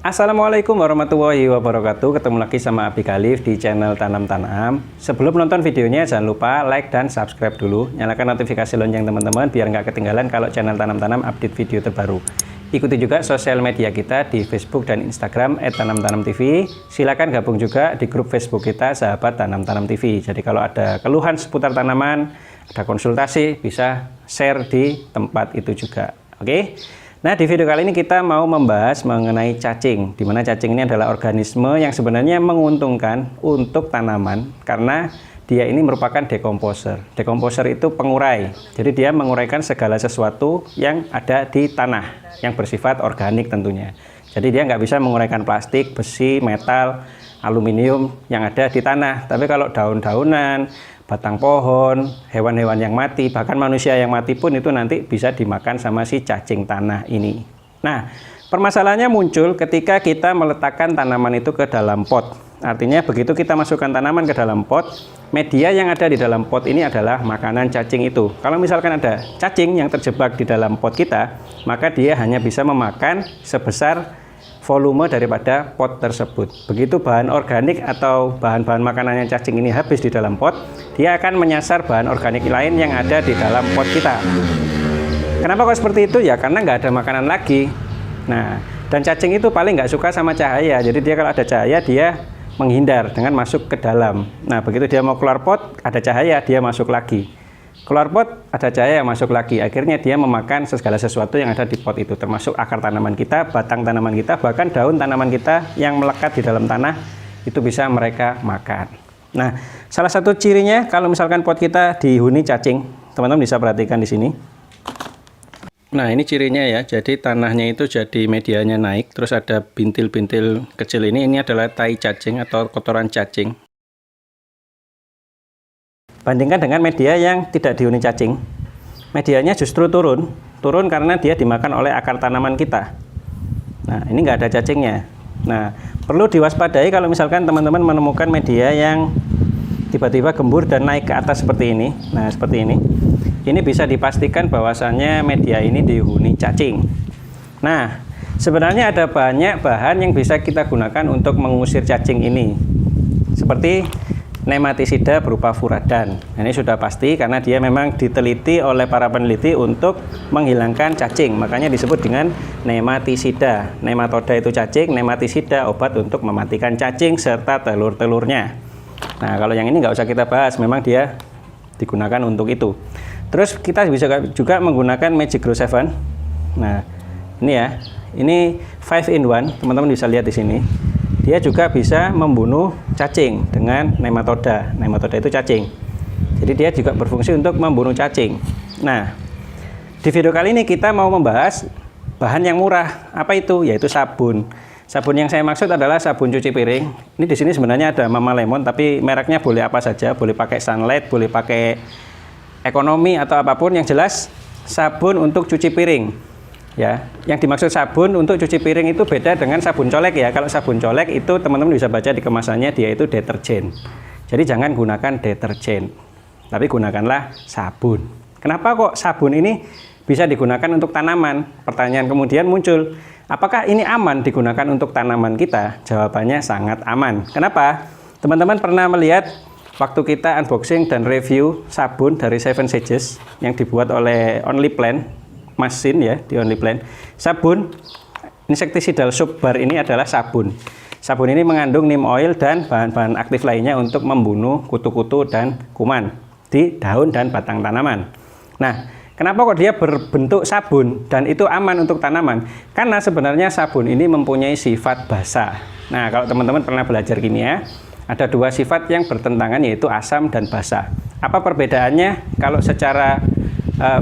Assalamualaikum warahmatullahi wabarakatuh. Ketemu lagi sama Abi Khalif di channel Tanam Tanam. Sebelum nonton videonya jangan lupa like dan subscribe dulu. Nyalakan notifikasi lonceng teman-teman biar nggak ketinggalan kalau channel Tanam Tanam update video terbaru. Ikuti juga sosial media kita di Facebook dan Instagram @tanamtanamtv. Silakan gabung juga di grup Facebook kita Sahabat Tanam Tanam TV. Jadi kalau ada keluhan seputar tanaman, ada konsultasi, bisa share di tempat itu juga. Oke? Nah, di video kali ini kita mau membahas mengenai cacing, di mana cacing ini adalah organisme yang sebenarnya menguntungkan untuk tanaman karena dia ini merupakan dekomposer. Dekomposer itu pengurai, jadi dia menguraikan segala sesuatu yang ada di tanah, yang bersifat organik tentunya. Jadi dia nggak bisa menguraikan plastik, besi, metal, aluminium yang ada di tanah. Tapi kalau daun-daunan, batang pohon, hewan-hewan yang mati, bahkan manusia yang mati pun itu nanti bisa dimakan sama si cacing tanah ini. Nah, permasalahannya muncul ketika kita meletakkan tanaman itu ke dalam pot. Artinya begitu kita masukkan tanaman ke dalam pot, media yang ada di dalam pot ini adalah makanan cacing itu. Kalau misalkan ada cacing yang terjebak di dalam pot kita, maka dia hanya bisa memakan sebesar volume daripada pot tersebut. Begitu bahan organik atau bahan-bahan makanannya cacing ini habis di dalam pot, dia akan menyasar bahan organik lain yang ada di dalam pot kita. Kenapa kok seperti itu? Ya karena nggak ada makanan lagi. Nah, dan cacing itu paling nggak suka sama cahaya. Jadi dia kalau ada cahaya, dia menghindar dengan masuk ke dalam. Nah, begitu dia mau keluar pot, ada cahaya, dia masuk lagi. Keluar pot, ada cahaya yang masuk lagi. Akhirnya dia memakan segala sesuatu yang ada di pot itu, termasuk akar tanaman kita, batang tanaman kita, bahkan daun tanaman kita yang melekat di dalam tanah, itu bisa mereka makan. Nah, salah satu cirinya kalau misalkan pot kita dihuni cacing, teman-teman bisa perhatikan di sini. Nah, ini cirinya ya, jadi tanahnya itu jadi medianya naik, terus ada bintil-bintil kecil ini adalah tai cacing atau kotoran cacing. Bandingkan dengan media yang tidak dihuni cacing, medianya justru turun karena dia dimakan oleh akar tanaman kita. Nah, ini nggak ada cacingnya. Nah, perlu diwaspadai kalau misalkan teman-teman menemukan media yang tiba-tiba gembur dan naik ke atas seperti ini. Nah, seperti ini. Ini bisa dipastikan bahwasannya media ini dihuni cacing. Nah, sebenarnya ada banyak bahan yang bisa kita gunakan untuk mengusir cacing ini. Seperti nematisida berupa furadan. Ini sudah pasti karena dia memang diteliti oleh para peneliti untuk menghilangkan cacing. Makanya disebut dengan nematisida. Nematoda itu cacing, nematisida obat untuk mematikan cacing serta telur-telurnya. Nah, kalau yang ini nggak usah kita bahas, memang dia digunakan untuk itu. Terus kita bisa juga menggunakan Magic Grow 7. Nah, ini ya. Ini 5 in 1, teman-teman bisa lihat di sini. Dia juga bisa membunuh cacing dengan nematoda. Nematoda itu cacing. Jadi dia juga berfungsi untuk membunuh cacing. Nah, di video kali ini kita mau membahas bahan yang murah. Apa itu? Yaitu sabun. Sabun yang saya maksud adalah sabun cuci piring. Ini di sini sebenarnya ada Mama Lemon, tapi mereknya boleh apa saja. Boleh pakai Sunlight, boleh pakai ekonomi atau apapun. Yang jelas sabun untuk cuci piring. Ya, yang dimaksud sabun untuk cuci piring itu beda dengan sabun colek ya. Kalau sabun colek itu teman-teman bisa baca di kemasannya, dia itu deterjen. Jadi jangan gunakan deterjen, tapi gunakanlah sabun. Kenapa kok sabun ini bisa digunakan untuk tanaman? Pertanyaan kemudian muncul, apakah ini aman digunakan untuk tanaman kita? Jawabannya sangat aman. Kenapa? Teman-teman pernah melihat waktu kita unboxing dan review sabun dari Seven Sages yang dibuat oleh Only Plant mesin ya, di Only Plant. Sabun insecticidal soap bar ini adalah sabun. Sabun ini mengandung neem oil dan bahan-bahan aktif lainnya untuk membunuh kutu-kutu dan kuman di daun dan batang tanaman. Nah, kenapa kok dia berbentuk sabun dan itu aman untuk tanaman? Karena sebenarnya sabun ini mempunyai sifat basa. Nah, kalau teman-teman pernah belajar kimia, ada dua sifat yang bertentangan yaitu asam dan basa. Apa perbedaannya? Kalau secara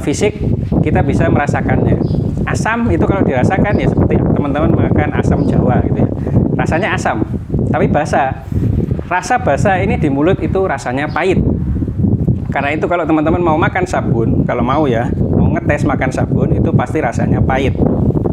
fisik kita bisa merasakannya. Asam itu kalau dirasakan ya seperti teman-teman makan asam Jawa gitu ya. Rasanya asam, tapi basa. Rasa basa ini di mulut itu rasanya pahit. Karena itu kalau teman-teman mau makan sabun, kalau mau ya, mau ngetes makan sabun itu pasti rasanya pahit.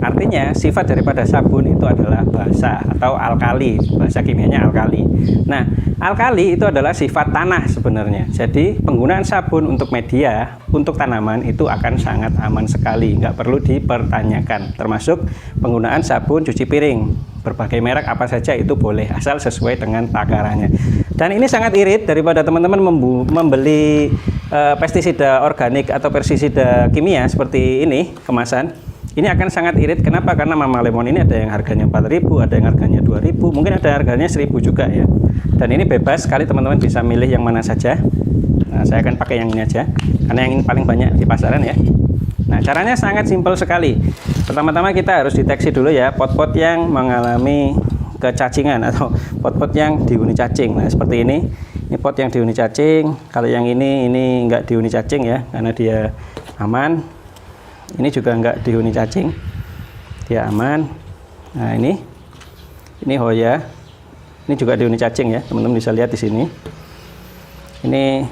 Artinya sifat daripada sabun itu adalah basa atau alkali, bahasa kimianya alkali. Nah, alkali itu adalah sifat tanah sebenarnya. Jadi penggunaan sabun untuk media, untuk tanaman itu akan sangat aman sekali, nggak perlu dipertanyakan. Termasuk penggunaan sabun cuci piring. berbagai merek apa saja itu boleh, asal sesuai dengan takarannya. Dan ini sangat irit daripada teman-teman membeli pestisida organik atau pestisida kimia seperti ini kemasan. Ini akan sangat irit. Kenapa? Karena Mama Lemon ini ada yang harganya 4.000, ada yang harganya 2.000, mungkin ada harganya 1.000 juga ya. Dan ini bebas sekali, teman-teman bisa milih yang mana saja. Nah, saya akan pakai yang ini aja karena yang ini paling banyak di pasaran ya. Nah, caranya sangat simpel sekali. Pertama-tama kita harus deteksi dulu ya pot-pot yang mengalami kecacingan atau pot-pot yang dihuni cacing. Nah, seperti ini. Ini pot yang dihuni cacing. Kalau yang ini enggak dihuni cacing ya, karena dia aman. Ini juga enggak dihuni cacing. Dia aman. Nah, ini Hoya. Ini juga dihuni cacing ya. Teman-teman bisa lihat di sini. Ini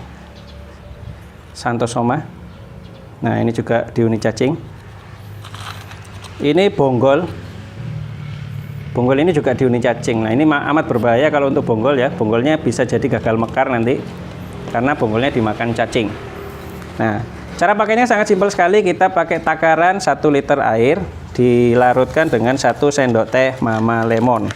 Santosoma. Nah, ini juga dihuni cacing. Ini bonggol. Bonggol ini juga dihuni cacing. Nah, ini amat berbahaya kalau untuk bonggol ya. Bonggolnya bisa jadi gagal mekar nanti karena bonggolnya dimakan cacing. Nah, cara pakainya sangat simpel sekali. Kita pakai takaran 1 liter air dilarutkan dengan 1 sendok teh Mama Lemon.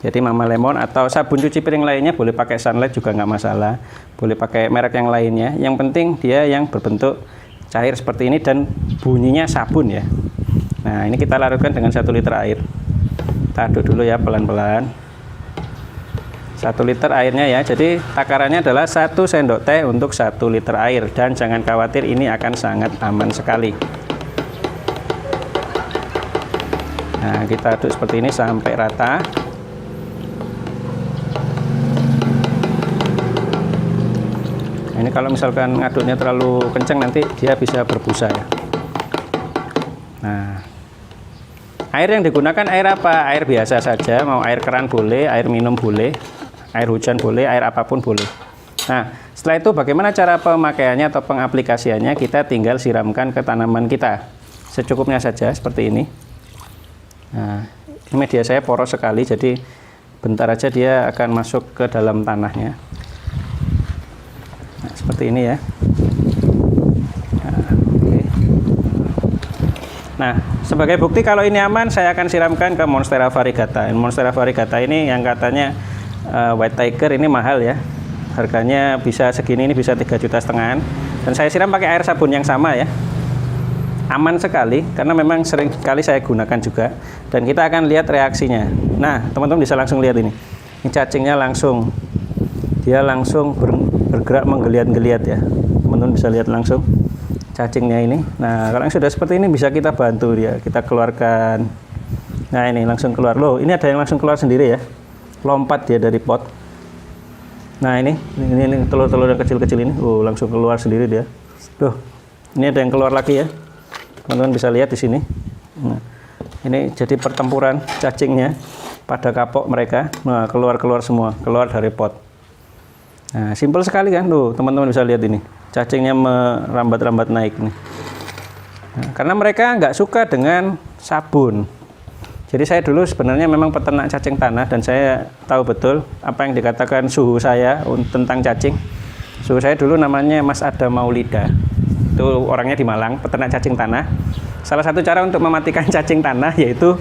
Jadi Mama Lemon atau sabun cuci piring lainnya boleh pakai Sunlight juga nggak masalah. Boleh pakai merek yang lainnya. Yang penting dia yang berbentuk cair seperti ini dan bunyinya sabun ya. Nah, ini kita larutkan dengan 1 liter air. Kita aduk dulu ya pelan-pelan. 1 liter airnya ya. Jadi takarannya adalah 1 sendok teh untuk 1 liter air. Dan jangan khawatir, ini akan sangat aman sekali. Nah, kita aduk seperti ini sampai rata. Ini kalau misalkan ngaduknya terlalu kencang nanti dia bisa berbusa ya. Nah, air yang digunakan air apa? Air biasa saja, mau air keran boleh, air minum boleh, air hujan boleh, air apapun boleh. Nah, setelah itu bagaimana cara pemakaiannya atau pengaplikasiannya? Kita tinggal siramkan ke tanaman kita secukupnya saja seperti ini. Nah, ini media saya poros sekali, jadi bentar aja dia akan masuk ke dalam tanahnya. Nah, seperti ini ya. Nah, sebagai bukti kalau ini aman, saya akan siramkan ke Monstera variegata. Monstera variegata ini yang katanya White Tiger ini mahal ya. Harganya bisa segini, ini bisa 3,5 juta. Dan saya siram pakai air sabun yang sama ya. Aman sekali, karena memang sering kali saya gunakan juga. Dan kita akan lihat reaksinya. Nah, teman-teman bisa langsung lihat ini. Ini cacingnya langsung. Dia langsung bergerak menggeliat-geliat ya. Teman-teman bisa lihat langsung cacingnya ini. Nah, kalau yang sudah seperti ini bisa kita bantu dia, kita keluarkan. Nah, ini langsung keluar. Loh, ini ada yang langsung keluar sendiri ya. Lompat dia dari pot. Nah, ini telur-telur yang kecil-kecil ini. Oh, langsung keluar sendiri dia. Tuh. Ini ada yang keluar lagi ya. Teman-teman bisa lihat di sini. Nah, ini jadi pertempuran cacingnya pada kapok mereka. Nah, keluar semua, keluar dari pot. Nah, simpel sekali kan, tuh teman-teman bisa lihat ini, cacingnya merambat-rambat naik nih. Nah, karena mereka nggak suka dengan sabun. Jadi saya dulu sebenarnya memang peternak cacing tanah dan saya tahu betul apa yang dikatakan suhu saya tentang cacing. Suhu saya dulu namanya Mas Adam Maulida. Itu orangnya di Malang, peternak cacing tanah. Salah satu cara untuk mematikan cacing tanah yaitu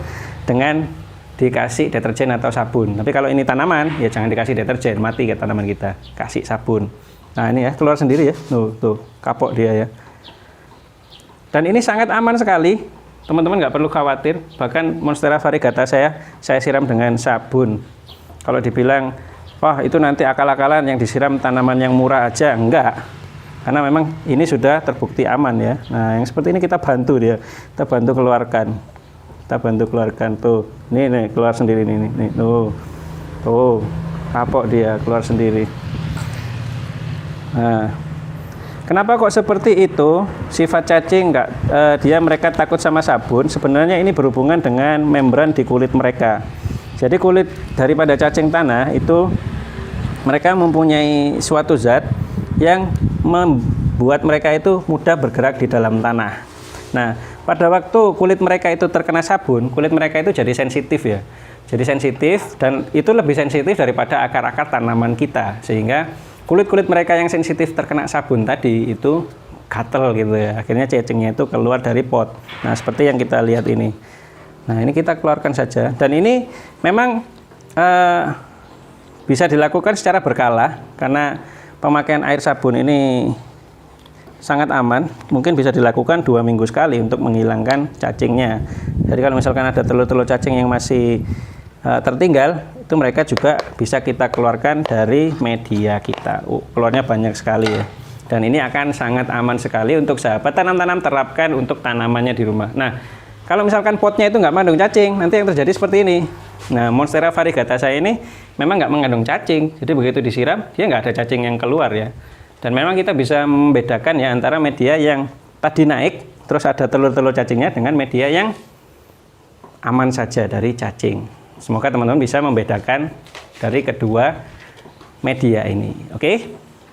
dengan dikasih deterjen atau sabun. Tapi kalau ini tanaman, ya jangan dikasih deterjen, mati ke tanaman kita. Kasih sabun. Nah, ini ya, keluar sendiri ya. Tuh, kapok dia ya. Dan ini sangat aman sekali. Teman-teman nggak perlu khawatir. Bahkan Monstera variegata saya siram dengan sabun. Kalau dibilang, wah itu nanti akal-akalan yang disiram tanaman yang murah aja. Enggak. Karena memang ini sudah terbukti aman ya. Nah, yang seperti ini kita bantu dia. Kita bantu keluarkan. Tuh. Nih keluar sendiri nih. Tuh. Kapok dia keluar sendiri. Nah, kenapa kok seperti itu? Sifat cacing mereka takut sama sabun. Sebenarnya ini berhubungan dengan membran di kulit mereka. Jadi kulit daripada cacing tanah itu mereka mempunyai suatu zat yang membuat mereka itu mudah bergerak di dalam tanah. Nah, pada waktu kulit mereka itu terkena sabun, kulit mereka itu jadi sensitif ya. Jadi sensitif dan itu lebih sensitif daripada akar-akar tanaman kita. Sehingga kulit-kulit mereka yang sensitif terkena sabun tadi itu gatel gitu ya. Akhirnya cacingnya itu keluar dari pot. Nah, seperti yang kita lihat ini. Nah, ini kita keluarkan saja. Dan ini memang bisa dilakukan secara berkala karena pemakaian air sabun ini sangat aman. Mungkin bisa dilakukan 2 minggu sekali untuk menghilangkan cacingnya. Jadi kalau misalkan ada telur-telur cacing yang masih tertinggal, itu mereka juga bisa kita keluarkan dari media kita. Keluarnya banyak sekali ya. Dan ini akan sangat aman sekali untuk sahabat tanam-tanam terapkan untuk tanamannya di rumah. Nah, kalau misalkan potnya itu nggak mengandung cacing, nanti yang terjadi seperti ini. Nah, Monstera variegata saya ini memang nggak mengandung cacing. Jadi begitu disiram, dia nggak ada cacing yang keluar ya. Dan memang kita bisa membedakan ya antara media yang tadi naik, terus ada telur-telur cacingnya dengan media yang aman saja dari cacing. Semoga teman-teman bisa membedakan dari kedua media ini. Oke?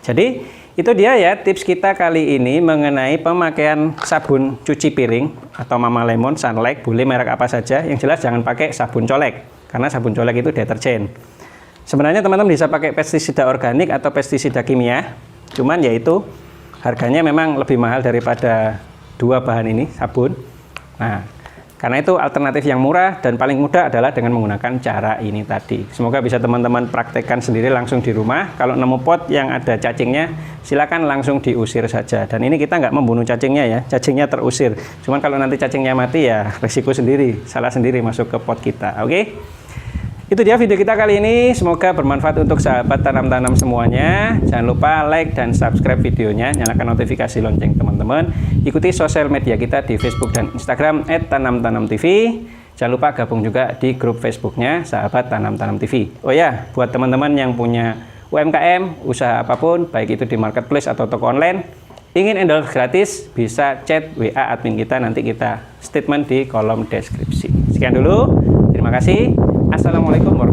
Jadi itu dia ya tips kita kali ini mengenai pemakaian sabun cuci piring atau Mama Lemon, Sunlight, boleh merek apa saja. Yang jelas jangan pakai sabun colek, karena sabun colek itu deterjen. Sebenarnya teman-teman bisa pakai pestisida organik atau pestisida kimia, cuman yaitu harganya memang lebih mahal daripada dua bahan ini, sabun. Nah, karena itu alternatif yang murah dan paling mudah adalah dengan menggunakan cara ini tadi. Semoga bisa teman-teman praktekkan sendiri langsung di rumah. Kalau nemu pot yang ada cacingnya, silakan langsung diusir saja. Dan ini kita nggak membunuh cacingnya ya, cacingnya terusir. Cuman kalau nanti cacingnya mati ya resiko sendiri, salah sendiri masuk ke pot kita. Oke? Itu dia video kita kali ini. Semoga bermanfaat untuk sahabat tanam-tanam semuanya. Jangan lupa like dan subscribe videonya, nyalakan notifikasi lonceng teman-teman. Ikuti sosial media kita di Facebook dan Instagram @tanamtanamtv. Jangan lupa gabung juga di grup Facebooknya Sahabat Tanam Tanam TV. Oh ya, buat teman-teman yang punya UMKM, usaha apapun, baik itu di marketplace atau toko online, ingin endorse gratis, bisa chat WA admin kita, nanti kita statement di kolom deskripsi. Sekian dulu, terima kasih. Assalamualaikum warahmatullahi wabarakatuh.